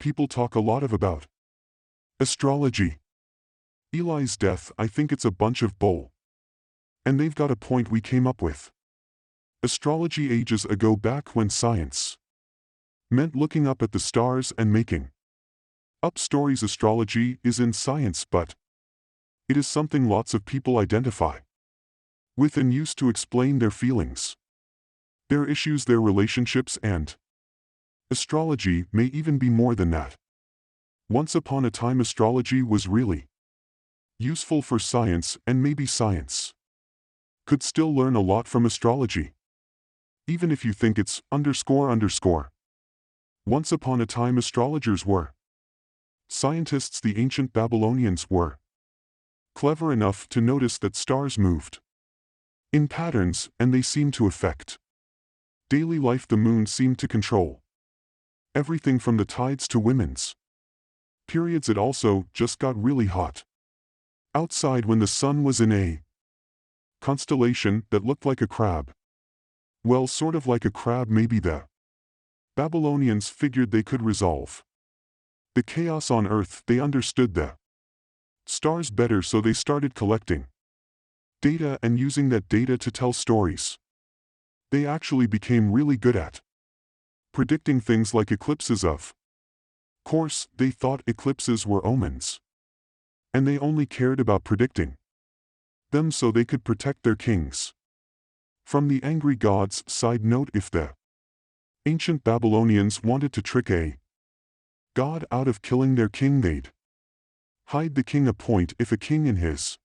people talk a lot about. Astrology. Eli's death, I think it's a bunch of bull. And they've got a point we came up with. Astrology ages ago, back when science meant looking up at the stars and making up stories. Astrology is in science, but it is something lots of people identify with and use to explain their feelings, their issues, their relationships, and astrology may even be more than that. Once upon a time, astrology was really useful for science, and maybe science could still learn a lot from astrology, even if you think it's __. Once upon a time, astrologers were scientists. The ancient Babylonians were clever enough to notice that stars moved in patterns, and they seemed to affect daily life. The moon seemed to control everything from the tides to women's periods. It also just got really hot outside when the sun was in a constellation that looked like a crab. Well, sort of like a crab. Maybe the Babylonians figured they could resolve the chaos on Earth. They understood the stars better, so they started collecting data and using that data to tell stories. They actually became really good at predicting things like eclipses. Of course, they thought eclipses were omens, and they only cared about predicting them so they could protect their kings from the angry gods. Side note: if the ancient Babylonians wanted to trick a god out of killing their king, they'd hide the king a point. If a king in his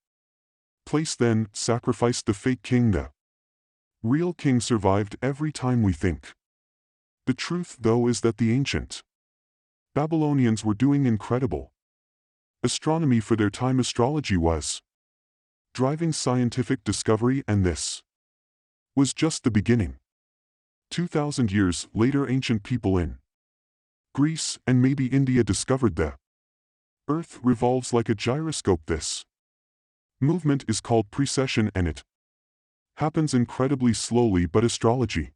place then sacrificed the fake king, the real king survived every time. We think the truth, though, is that the ancient Babylonians were doing incredible astronomy for their time. Astrology was driving scientific discovery, and this was just the beginning. 2,000 years later, ancient people in Greece and maybe India discovered the Earth revolves like a gyroscope. This movement is called precession, and it happens incredibly slowly, but astrology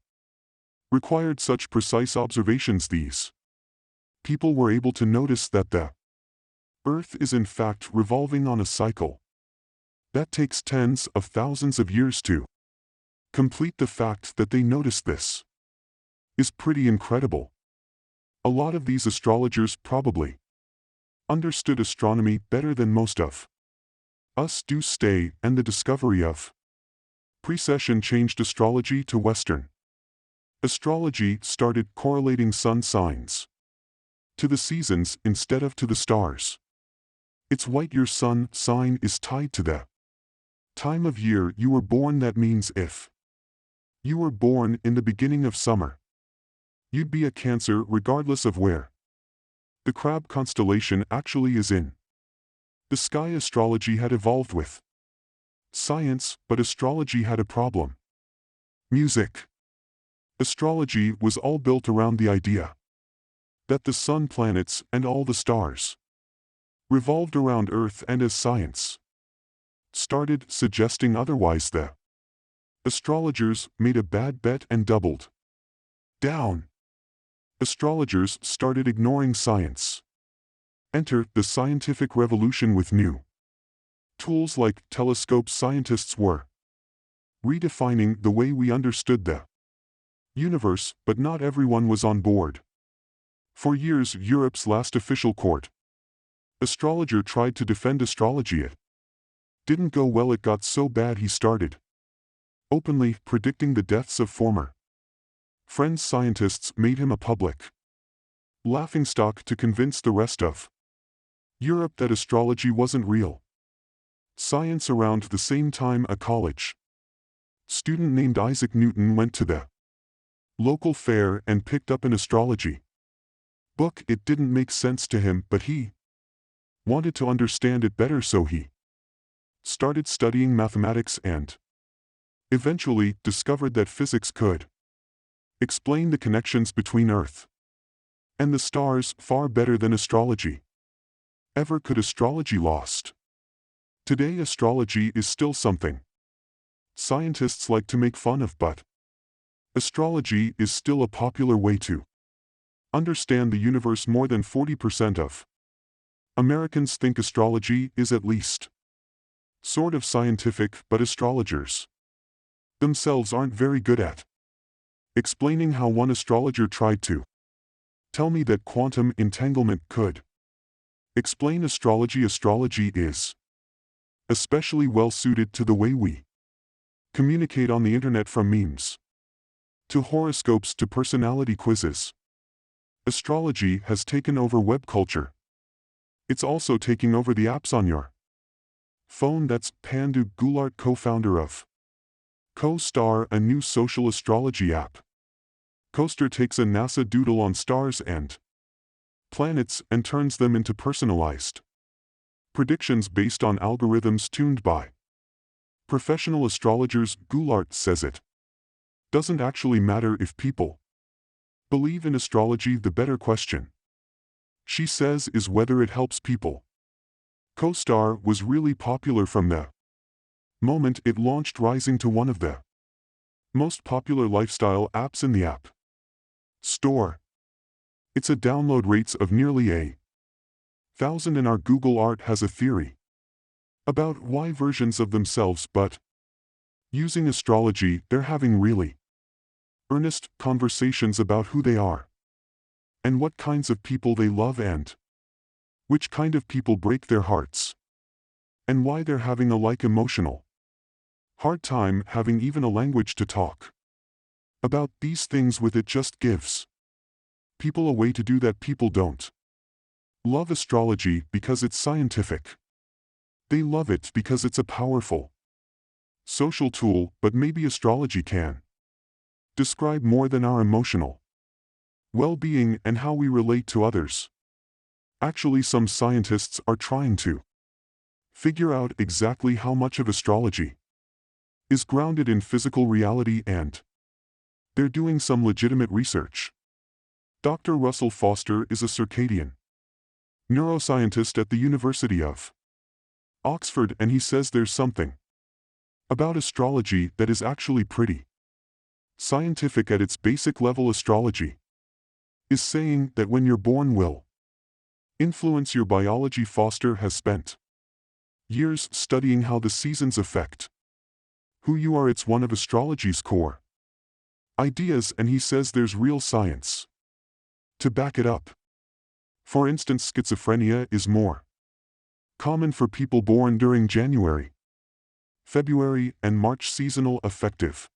required such precise observations. These people were able to notice that the Earth is in fact revolving on a cycle that takes tens of thousands of years to complete. The fact that they noticed this is pretty incredible. A lot of these astrologers probably understood astronomy better than most of us do. And the discovery of precession changed astrology to Western astrology. Started correlating sun signs to the seasons instead of to the stars. It's white. Your sun sign is tied to the time of year you were born. That means if you were born in the beginning of summer, you'd be a Cancer regardless of where the crab constellation actually is in the sky. Astrology had evolved with science, but astrology had a problem: music. Astrology was all built around the idea that the sun, planets, and all the stars revolved around Earth, and as science started suggesting otherwise, the astrologers made a bad bet and doubled down. Astrologers started ignoring science. Enter the scientific revolution with new tools like telescopes. Scientists were redefining the way we understood the universe, but not everyone was on board. For years, Europe's last official court astrologer tried to defend astrology. It didn't go well. It got so bad he started openly predicting the deaths of former friends. Scientists made him a public laughingstock to convince the rest of Europe that astrology wasn't real science. Around the same time, a college student named Isaac Newton went to the local fair and picked up an astrology book. It didn't make sense to him, but he wanted to understand it better, so he started studying mathematics and eventually discovered that physics could explain the connections between Earth and the stars far better than astrology ever could. Astrology lost. Today, astrology is still something scientists like to make fun of, but astrology is still a popular way to understand the universe more than 40% of Americans think astrology is at least sort of scientific, but astrologers themselves aren't very good at explaining how. One astrologer tried to tell me that quantum entanglement could explain astrology. Astrology is especially well suited to the way we communicate on the internet, from memes to horoscopes to personality quizzes. Astrology has taken over web culture. It's also taking over the apps on your phone. That's Pandu Goulart, co-founder of CoStar, a new social astrology app. Coaster takes a NASA doodle on stars and planets and turns them into personalized predictions based on algorithms tuned by professional astrologers. Goulart says it doesn't actually matter if people believe in astrology. The better question, she says, is whether it helps people. CoStar was really popular from the moment it launched, rising to one of the most popular lifestyle apps in the App Store. It's a download rates of nearly 1,000, and our Google Art has a theory about why versions of themselves, but using astrology, they're having really earnest conversations about who they are and what kinds of people they love and which kind of people break their hearts and why they're having a emotional hard time having even a language to talk about these things with. It just gives people a way to do that. People don't love astrology because it's scientific. They love it because it's a powerful social tool, but maybe astrology can describe more than our emotional well-being and how we relate to others. Actually, some scientists are trying to figure out exactly how much of astrology is grounded in physical reality, and they're doing some legitimate research. Dr. Russell Foster is a circadian neuroscientist at the University of Oxford, and he says there's something about astrology that is actually pretty scientific at its basic level. Astrology is saying that when you're born will influence your biology. Foster has spent years studying how the seasons affect who you are. It's one of astrology's core ideas, and he says there's real science to back it up. For instance, schizophrenia is more common for people born during January, February, and March. Seasonal affective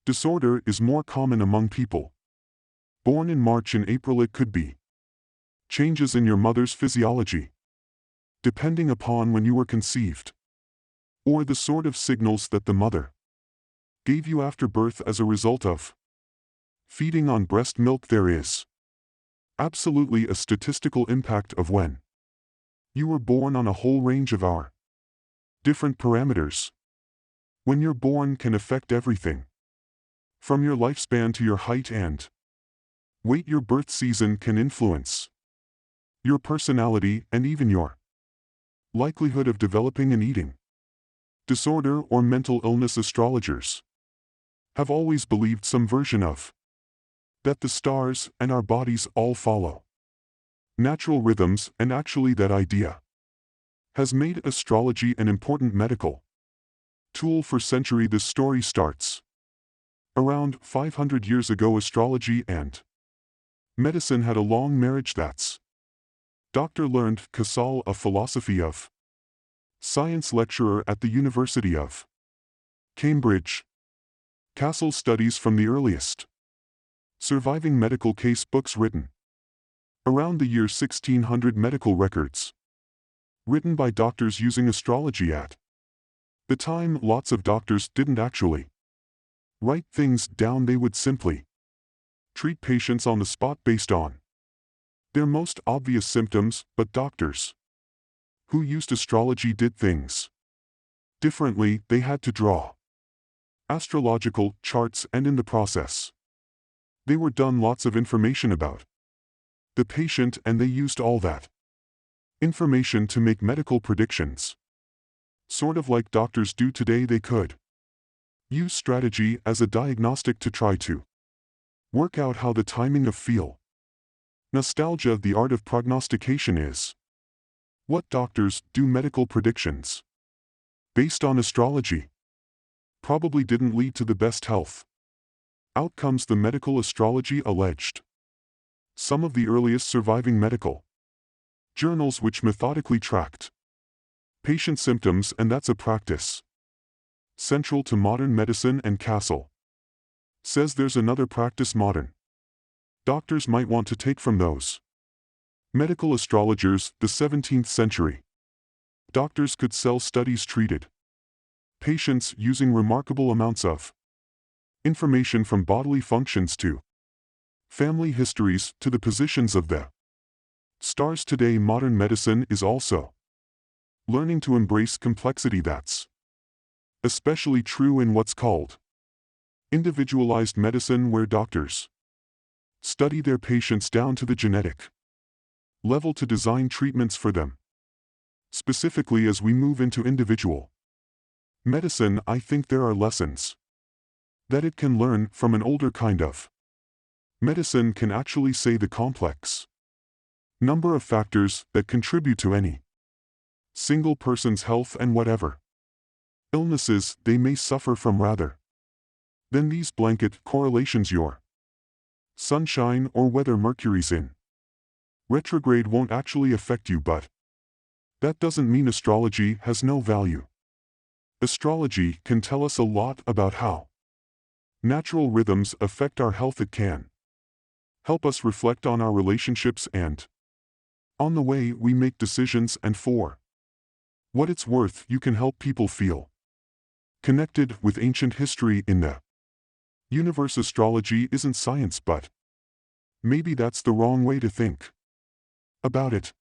disorder is more common among people born in March and April. It could be changes in your mother's physiology, depending upon when you were conceived, or the sort of signals that the mother gave you after birth as a result of feeding on breast milk. There is absolutely a statistical impact of when you were born on a whole range of our different parameters. When you're born can affect everything from your lifespan to your height and weight. Your birth season can influence your personality and even your likelihood of developing an eating disorder or mental illness. Astrologers have always believed some version of that. The stars and our bodies all follow natural rhythms, and actually that idea has made astrology an important medical tool for centuries. This story starts around 500 years ago. Astrology and medicine had a long marriage. That's Dr. learned Casal, a philosophy of science lecturer at the University of Cambridge. Castle studies from the earliest surviving medical case books written around the year 1600. Medical records written by doctors using astrology. At the time, lots of doctors didn't actually write things down. They would simply treat patients on the spot based on their most obvious symptoms, but doctors who used astrology did things differently. They had to draw astrological charts, and in the process, they were done lots of information about the patient, and they used all that information to make medical predictions. Sort of like doctors do today. They could use strategy as a diagnostic to try to work out how the timing of feel Nostalgia. The art of prognostication is what doctors do medical predictions based on astrology probably didn't lead to the best health outcomes. The medical astrology alleged some of the earliest surviving medical journals which methodically tracked patient symptoms, and that's a practice central to modern medicine. And Castle says there's another practice modern doctors might want to take from those medical astrologers. The 17th century doctors could sell studies treated patients using remarkable amounts of information from bodily functions to family histories to the positions of the stars. Today modern medicine is also learning to embrace complexity. That's especially true in what's called individualized medicine, where doctors study their patients down to the genetic level to design treatments for them. Specifically, as we move into individual medicine, I think there are lessons that it can learn from an older kind of medicine. Can actually say the complex number of factors that contribute to any single person's health and whatever illnesses they may suffer from, rather than these blanket correlations. Your sunshine or whether Mercury's in retrograde won't actually affect you, but that doesn't mean astrology has no value. Astrology can tell us a lot about how natural rhythms affect our health. It can help us reflect on our relationships and on the way we make decisions, and for what it's worth, you can help people feel connected with ancient history in the universe. Astrology isn't science, but maybe that's the wrong way to think about it.